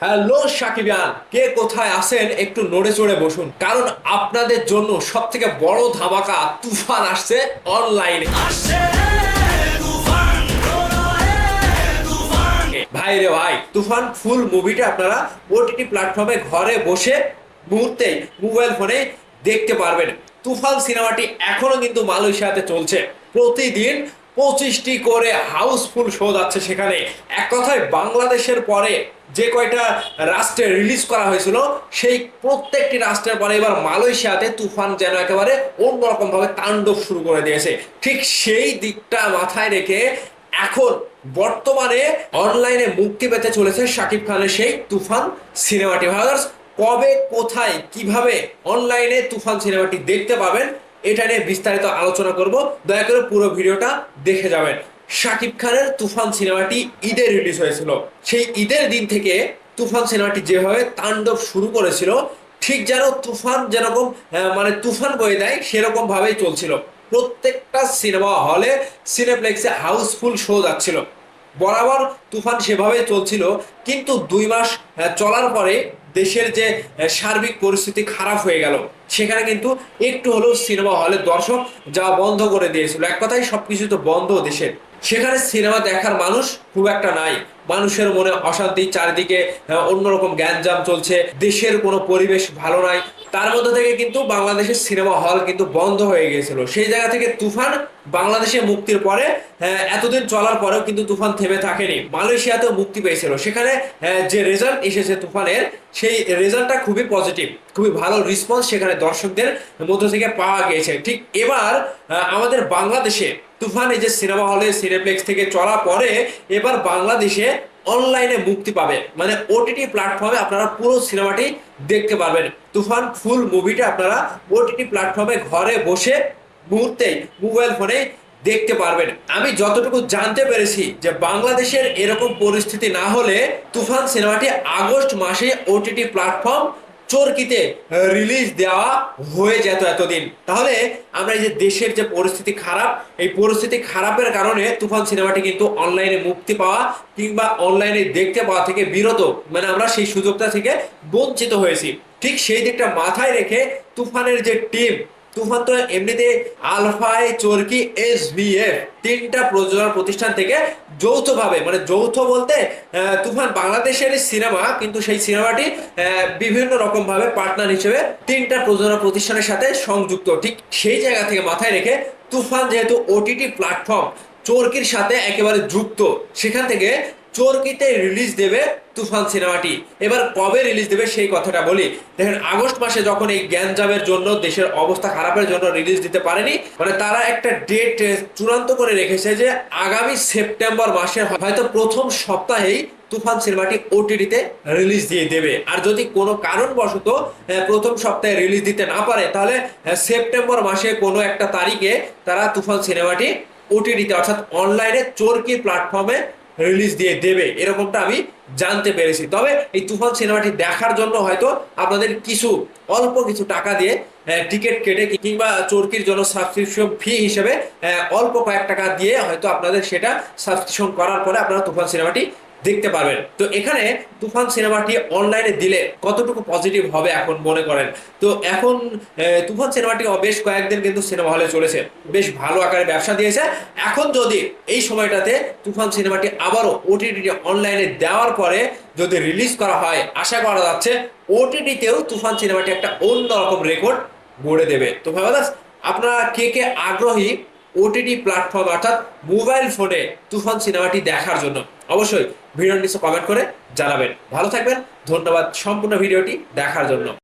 Hello সাকিবিয়ান, কে কোথায় আছেন একটু নড়ে চড়ে বসুন, কারণ আপনাদের জন্য সব থেকে বড় ধামাকা তুফান আসছে অনলাইনে। ভাই রে ভাই, তুফান ফুল মুভিটা আপনারা ওটিটি প্ল্যাটফর্মে ঘরে বসে মুহূর্তেই মোবাইল ফোনে দেখতে পারবেন। তুফান সিনেমাটি এখনো কিন্তু মালয়েশিয়াতে চলছে। প্রতিদিন 25টি করে হাউসফুল শো যাচ্ছে সেখানে। এক কথায় বাংলাদেশের পরে যে কয়টা রাষ্ট্রে রিলিজ করা হয়েছিল, সেই প্রত্যেকটি রাষ্ট্রের পরে এবার মালয়েশিয়াতে তুফান যেন একেবারে অন্যরকম ভাবে তাণ্ডব শুরু করে দিয়েছে। ঠিক সেই দিকটা মাথায় রেখে এখন বর্তমানে অনলাইনে মুক্তি পেতে চলেছে শাকিব খানের সেই তুফান সিনেমাটি। ভাইয়ার্স, কবে, কোথায়, কিভাবে অনলাইনে তুফান সিনেমাটি দেখতে পাবেন, এটা নিয়ে বিস্তারিত আলোচনা করব। দয়া করে পুরো ভিডিওটা দেখে যাবেন। শাকিব খানের তুফান সিনেমাটি ঈদে রিলিজ হয়েছিল। সেই ঈদের দিন থেকে তুফান সিনেমাটি যেভাবে তাণ্ডব শুরু করেছিল, ঠিক যেন তুফান যেরকম মানে তুফান বয়ে দেয় সেরকম ভাবেই চলছিল। প্রত্যেকটা সিনেমা হলে, সিনেপ্লেক্সে হাউসফুল শো যাচ্ছিল। বরাবর তুফান সেভাবে চলছিল, কিন্তু 2 মাস চলার পরে দেশের যে সার্বিক পরিস্থিতি খারাপ হয়ে গেল, সেখানে কিন্তু একটু হলেও সিনেমা হলে দর্শক যাওয়া বন্ধ করে দিয়েছিল। এক কথায় সবকিছু তো বন্ধ দেশের। সেখানে সিনেমা দেখার মানুষ খুব একটা নাই। মানুষের মনে অশান্তি, চারিদিকে অন্যরকম গ্যাঞ্জাম চলছে, দেশের কোনো পরিবেশ ভালো নাই। তার মধ্যে থেকে কিন্তু বাংলাদেশের সিনেমা হল কিন্তু বন্ধ হয়ে গিয়েছিল। সেই জায়গা থেকে তুফান বাংলাদেশে মুক্তির পরে এতদিন চলার পরেও কিন্তু তুফান থেমে থাকেনি। মালয়েশিয়াতেও মুক্তি পেয়েছিল। সেখানে যে রেজাল্ট এসেছে তুফানের, সেই রেজাল্টটা খুবই পজিটিভ, খুবই ভালো রেসপন্স সেখানে দর্শকদের মধ্যে থেকে পাওয়া গিয়েছে। ঠিক এবার আমাদের বাংলাদেশে তুফান এই যে সিনেমা হলে, সিনেপ্লেক্স থেকে চলা পরে এবার বাংলাদেশে অনলাইনে মুক্তি পাবে, মানে ওটিটি প্ল্যাটফর্মে আপনারা পুরো সিনেমাটি দেখতে পারবেন। তুফান ফুল মুভিটা আপনারা ওটিটি প্ল্যাটফর্মে ঘরে বসে মুহূর্তেই মোবাইল ফোনে দেখতে পারবেন। আমি যতটুকু জানতে পেরেছি যে বাংলাদেশের এরকম পরিস্থিতি না হলে তুফান সিনেমাটি আগস্ট মাসে ওটিটি প্ল্যাটফর্ম চরকিতে রিলিজ দেওয়া হয়ে যেত এতদিন। তাহলে আমরা এই যে দেশের যে পরিস্থিতি খারাপ, এই পরিস্থিতি খারাপের কারণে তুফান সিনেমাটি কিন্তু অনলাইনে মুক্তি পাওয়া কিংবা অনলাইনে দেখতে পাওয়া থেকে বিরত, মানে আমরা সেই সুযোগটা থেকে বঞ্চিত হয়েছি। ঠিক সেই দিকটা মাথায় রেখে তুফানের যে টিম, তুফান তো এমনিতে আলফাই, চরকি, SBF 3টা প্রযোজনা প্রতিষ্ঠান থেকে যৌথভাবে, মানে যৌথ বলতে তুফান বাংলাদেশের সিনেমা, কিন্তু সেই সিনেমাটি বিভিন্ন রকম ভাবে পার্টনার হিসেবে 3টা প্রযোজনা প্রতিষ্ঠানের সাথে সংযুক্ত। ঠিক সেই জায়গা থেকে মাথায় রেখে তুফান যেহেতু ওটিটি প্ল্যাটফর্ম চরকির সাথে একেবারে যুক্ত, সেখান থেকে চরকিতে রিলিজ দেবে তুফান সিনেমাটি। এবার কবে রিলিজ দেবে সেই কথাটা বলি। দেখেন, আগস্ট মাসে যখন এই গ্যাঞ্জামের জন্য, দেশের অবস্থা খারাপের জন্য রিলিজ দিতে পারেনি, মানে তারা একটা ডেট চূড়ান্ত করে রেখেছে যে আগামী সেপ্টেম্বর মাসের হয়তো প্রথম সপ্তাহেই তুফান সিনেমাটি ওটিটিতে রিলিজ দিয়ে দেবে। আর যদি কোনো কারণবশত প্রথম সপ্তাহে রিলিজ দিতে না পারে, তাহলে সেপ্টেম্বর মাসে কোনো একটা তারিখে তারা তুফান সিনেমাটি ওটিটিতে অর্থাৎ অনলাইনে চরকি প্ল্যাটফর্মে রিলিজ দিয়ে দেবে, এরকমটা আমি জানতে পেরেছি। তবে এই তুফান সিনেমাটি দেখার জন্য হয়তো আপনাদের অল্প কিছু টাকা দিয়ে টিকিট কেটে কিংবা চরকির জন্য সাবস্ক্রিপশন ফি হিসেবে অল্প কয়েক টাকা দিয়ে হয়তো আপনাদের সেটা সাবস্ক্রিপশন করার পরে আপনারা তুফান সিনেমাটি দেখতে পারবেন। তো এখানে তুফান সিনেমাটি অনলাইনে দিলে কতটুকু পজিটিভ হবে এখন মনে করেন? তো এখন তুফান সিনেমাটি বেশ কয়েকদিন কিন্তু সিনেমা হলে চলেছে, বেশ ভালো আকারে ব্যবসা দিয়েছে। এখন যদি এই সময়টাতে তুফান সিনেমাটি আবারও ওটিটি অনলাইনে দেওয়ার পরে যদি রিলিজ করা হয়, আশা করা যাচ্ছে ওটিটিতেও তুফান সিনেমাটি একটা অন্যরকম রেকর্ড গড়ে দেবে। তো ভাইবাদাস, আপনারা কে কে আগ্রহী ওটিটি প্ল্যাটফর্ম অর্থাৎ মোবাইল ফোনে তুফান সিনেমাটি দেখার জন্য? অবশ্যই ভিডিওর নিচে কমেন্ট করে জানাবেন। ভালো থাকবেন, ধন্যবাদ সম্পূর্ণ ভিডিওটি দেখার জন্য।